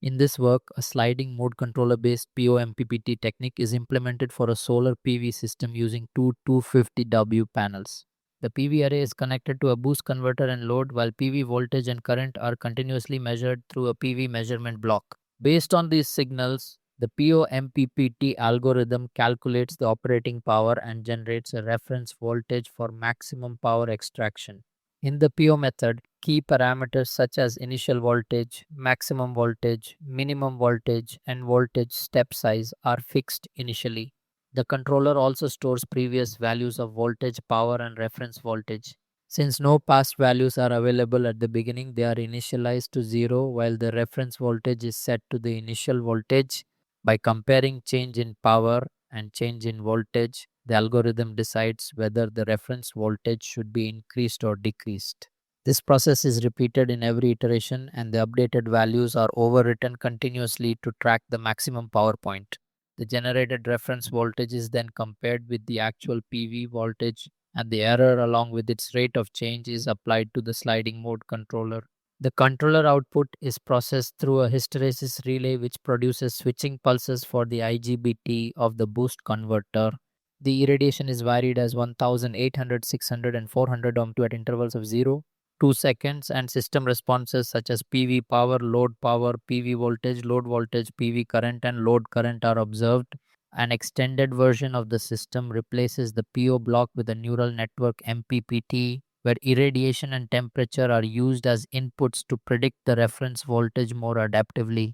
In this work, a sliding mode controller based PO MPPT technique is implemented for a solar PV system using two 250W panels. The PV array is connected to a boost converter and load, while PV voltage and current are continuously measured through a PV measurement block. Based on these signals, the PO MPPT algorithm calculates the operating power and generates a reference voltage for maximum power extraction. In the PO method, key parameters such as initial voltage, maximum voltage, minimum voltage, and voltage step size are fixed initially. The controller also stores previous values of voltage, power, and reference voltage. Since no past values are available at the beginning, they are initialized to 0 while the reference voltage is set to the initial voltage. By comparing change in power and change in voltage, the algorithm decides whether the reference voltage should be increased or decreased. This process is repeated in every iteration, and the updated values are overwritten continuously to track the maximum power point. The generated reference voltage is then compared with the actual PV voltage, and the error along with its rate of change is applied to the sliding mode controller. The controller output is processed through a hysteresis relay which produces switching pulses for the IGBT of the boost converter. The irradiation is varied as 1800, 600, and 400 ohm to at intervals of 0, 2 seconds, and system responses such as PV power, PV voltage, load voltage, PV current, and load current are observed. An extended version of the system replaces the PO block with a neural network MPPT, where irradiation and temperature are used as inputs to predict the reference voltage more adaptively.